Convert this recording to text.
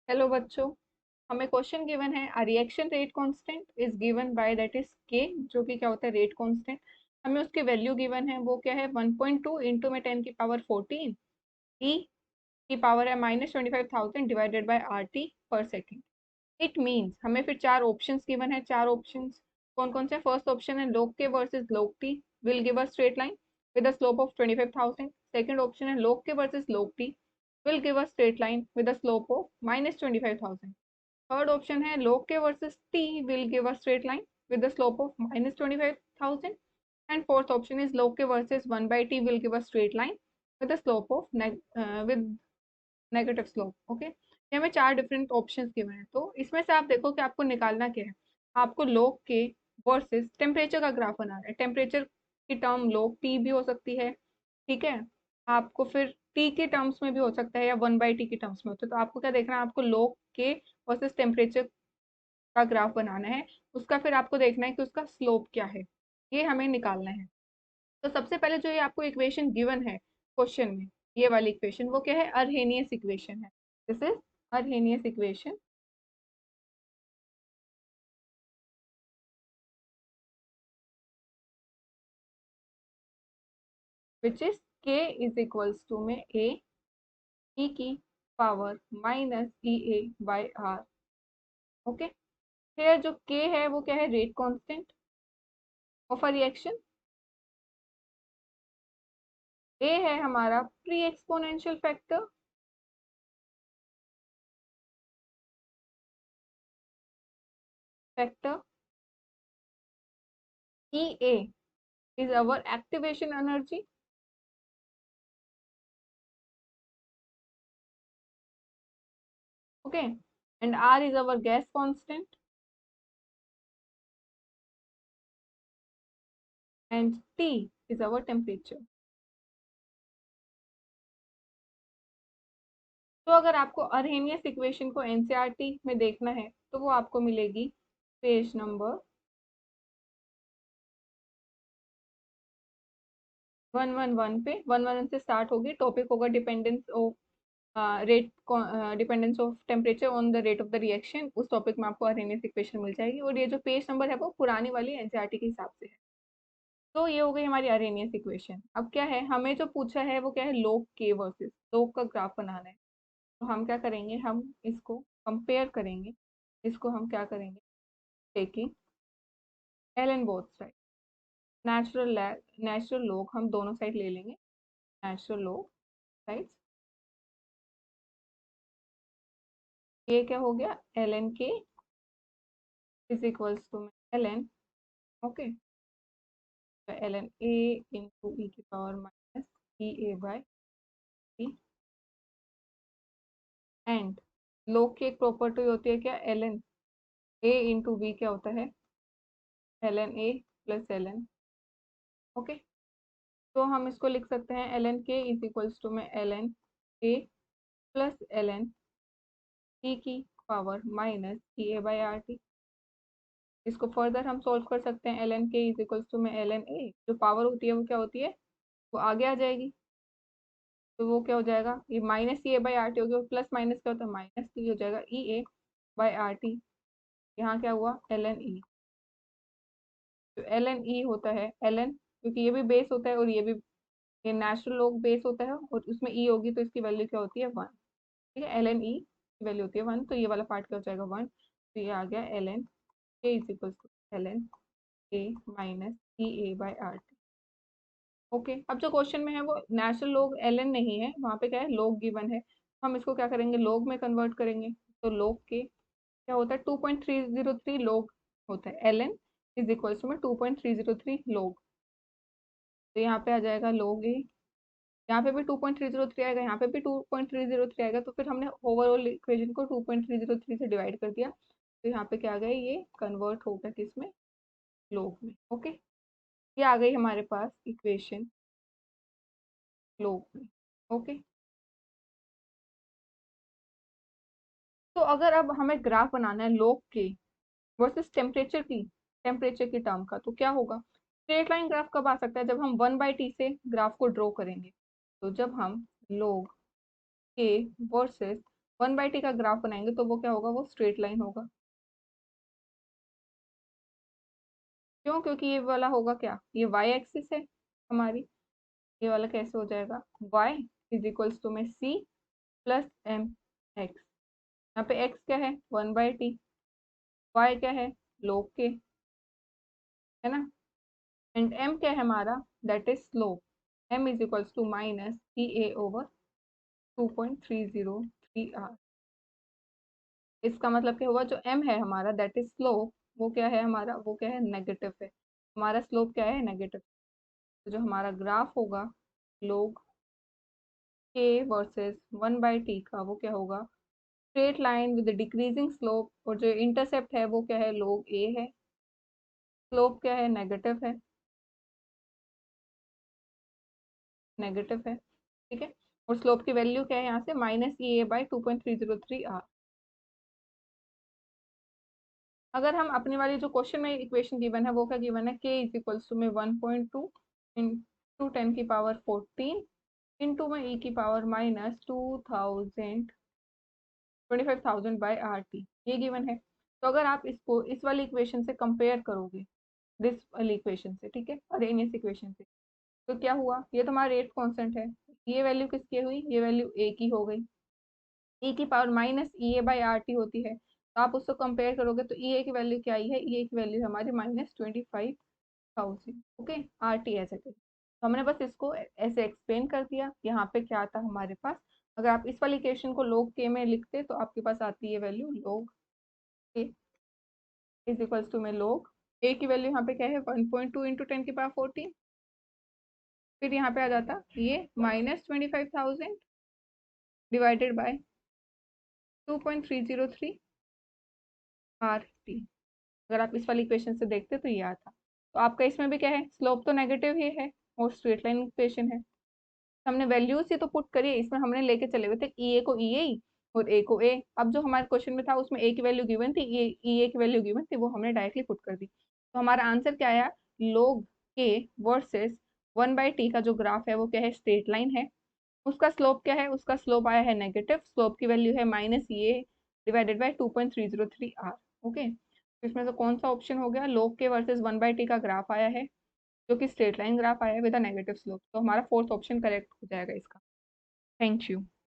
Hello बच्चों, हमें question given है a reaction rate constant is given by that is के, जो कि क्या होता है रेट कांस्टेंट। हमें उसकी वैल्यू गिवन है, वो क्या है 1.2 इंटू में 10 की पावर 14 ई की पावर है -25,000 डिवाइडेड बाय आर टी पर सेकेंड। इट मीन्स हमें फिर चार ऑप्शंस गिवन है। चार ऑप्शंस कौन कौन से? फर्स्ट ऑप्शन है log k versus log t will give a straight line with a slope of 25,000. Second option है log k versus log t will give a straight line with a slope of -25,000. Third option है log k versus t will give a straight line with the slope of -25,000. And fourth option is log k versus 1 by t will give a straight line with a slope of with negative slope. Okay, ये हमें चार different options given है। तो इसमें से आप देखो कि आपको निकालना क्या है। आपको log k वर्सेस टेम्परेचर का ग्राफ बनाना है। टेम्परेचर की टर्म log t भी हो सकती है, ठीक है। आपको फिर t के टर्म्स में भी हो सकता है या 1/t की टर्म्स में होता है। तो आपको क्या देखना है, आपको log k वर्सेस टेम्परेचर का ग्राफ बनाना है। उसका फिर आपको देखना है कि उसका स्लोप क्या है, ये हमें निकालना है। तो सबसे पहले जो ये आपको इक्वेशन गिवन है क्वेश्चन में, ये वाली इक्वेशन वो क्या है? अर्हेनियस इक्वेशन है। This is Arrhenius equation which is k is equals to में a e की power minus E A by R. Okay, फिर जो k है वो क्या है? Rate constant of a reaction. a है हमारा pre exponential factor, factor e a is our activation energy, okay, and r is our gas constant and T is our temperature. तो अगर आपको अर्हेनियस इक्वेशन को एनसीईआरटी में देखना है तो वो आपको मिलेगी पेज नंबर 111 पे। 111 से स्टार्ट होगी, टॉपिक होगा dependence of rate, dependence of temperature on the rate of the reaction. उस टॉपिक में आपको अर्हेनियस इक्वेशन मिल जाएगी और ये जो पेज नंबर है वो पुरानी वाली एनसीईआरटी के हिसाब से है। तो ये हो गई हमारी अर्हेनियस इक्वेशन। अब क्या है, हमें जो पूछा है वो क्या है? log k वर्सेस log का ग्राफ बनाना है। तो हम क्या करेंगे, हम इसको कंपेयर करेंगे। इसको हम क्या करेंगे, taking L N both side, natural log हम दोनों साइड ले लेंगे। नेचुरल log साइड, ये क्या हो गया? L N K is equals to L N, okay, L N A into E की power minus E A by T. And log की एक प्रॉपर्टी होती है क्या? L N A into B क्या होता है? L N A plus L N. Okay, तो हम इसको लिख सकते हैं L N K is equals to में L N A plus L N T की power minus E A by R T. इसको फर्दर हम सोल्व कर सकते हैं। L N K is equals to में एल एन ए, जो पावर होती है वो क्या होती है? वो आगे आ जाएगी। तो वो क्या हो जाएगा? ये minus E A by R T हो गया, प्लस माइनस क्या होता है? माइनस, तो ये हो जाएगा E A by R T. यहाँ क्या हुआ? L N E. तो एल एन ई होता है एल एन, क्योंकि ये भी बेस होता है और ये भी, ये नेचुरल लॉग बेस होता है और उसमें ई होगी तो इसकी वैल्यू क्या होती है? 1। ठीक है, एल एन ई की वैल्यू होती है 1, तो ये वाला पार्ट क्या हो जाएगा? 1। तो ये आ गया L N K is equals to L N A minus E A by R T. Okay, अब जो क्वेश्चन में है वो नेचुरल लॉग एल एन नहीं है, वहाँ पे क्या है? लॉग गिवन है। हम इसको क्या करेंगे? लॉग में कन्वर्ट करेंगे। तो लॉग के क्या होता है? 2.303 लॉग होता है। L N is equals to में 2.303 लॉग। तो यहाँ पे आ जाएगा लॉग ए, यहाँ पे भी 2.303 आएगा, यहाँ पे भी 2.303 आएगा। तो फिर हमने ओवरऑल इक्वेशन को 2.303 से डिवाइड कर दिया। तो यहाँ पे क्या आ गया? ये कन्वर्ट हो गया किसमें? लॉग में। ओके, ये आ गई हमारे पास इक्वेशन लॉग में। ओके, तो अगर अब हमें ग्राफ बनाना है log के वर्सेस टेम्परेचर की टर्म का, तो क्या होगा? स्ट्रेट लाइन ग्राफ कब आ सकता है? जब हम 1/t से ग्राफ को ड्रॉ करेंगे। तो जब हम log के वर्सेस 1/t का ग्राफ बनाएंगे तो वो क्या होगा, वो स्ट्रेट लाइन होगा। क्यों? क्योंकि ये वाला होगा क्या, ये वाई एक्सिस है हमारी, ये वाला कैसे हो जाएगा, y इज इक्वल्स टू में c प्लस एम एक्स। यहाँ पे x क्या है, 1/t, y क्या है, लोग के, है ना, एंड m क्या है हमारा, that is slope, m is equals to minus E A over 2.303 r। इसका मतलब क्या हुआ, जो m है हमारा दैट इज स्लोप, वो क्या है हमारा, वो क्या है, नेगेटिव है। हमारा स्लोप क्या है, नेगेटिव। तो जो हमारा ग्राफ होगा लोग के वर्सेस 1/t का, वो क्या होगा, straight line with decreasing slope, और जो इंटरसेप्ट है वो क्या है, लोग ए है, स्लोप क्या है, नेगेटिव है, नेगेटिव है, ठीक है। और स्लोप की वैल्यू क्या है यहाँ से, minus E A by 2.303 r। अगर हम अपनी वाली जो क्वेश्चन में इक्वेशन गिवन है वो क्या गिवन है, के इज इक्वल्स टू में 1.2 इंटू 10 की पावर 14 इंटू में ई की power minus 25,000 by R T, ये गिवन है। तो अगर आप इसको इस वाली इक्वेशन से कंपेयर करोगे, दिस वाली इक्वेशन से, ठीक है, अरेनियस इक्वेशन से, तो क्या हुआ, ये तो हमारा रेट कांस्टेंट है, ये वैल्यू किसकी हुई, ये वैल्यू ए की हो गई, ई की power minus E A by R T होती है, तो आप उसको कंपेयर करोगे तो ई ए की वैल्यू क्या आई है, ई ए की वैल्यू हमारी -25,000, ओके, आर टी ऐसे थे। तो हमने बस इसको ऐसे एक्सप्लेन कर दिया, यहाँ पे क्या आता हमारे पास, अगर आप इस वाली इक्वेशन को log k में लिखते तो आपके पास आती है value log k is equals to में log a की वैल्यू यहाँ पे क्या है, 1.2 इंटू 10 की पावर 14, फिर यहाँ पे आ जाता ये -25,000 डिवाइडेड बाय 2.303 आर टी। अगर आप इस वाली इक्वेशन से देखते तो ये आता। तो आपका इसमें भी क्या है, स्लोप तो नेगेटिव ही है और स्ट्रेट लाइन इक्वेशन है, हमने वैल्यूज ही तो पुट करी है, इसमें हमने लेके चले हुए थे ई ए को ई ए और ए को ए। अब जो हमारे क्वेश्चन में था उसमें ए की वैल्यू गिवन थी, ई ए की वैल्यू गिवन थी, वो हमने डायरेक्टली पुट कर दी। तो हमारा आंसर क्या आया, लोग के वर्सेस 1/t का जो ग्राफ है वो क्या है, स्ट्रेट लाइन है, उसका स्लोप क्या है, उसका स्लोप आया है नेगेटिव, स्लोप की वैल्यू है माइनस ये डिवाइडेड बाई 2.303 r। ओके, तो इसमें से कौन सा ऑप्शन हो गया, लोग के वर्सेस 1/t का ग्राफ आया है, जो कि स्ट्रेट लाइन ग्राफ आया है विद अ नेगेटिव स्लोप, तो हमारा फोर्थ ऑप्शन करेक्ट हो जाएगा इसका। Thank you.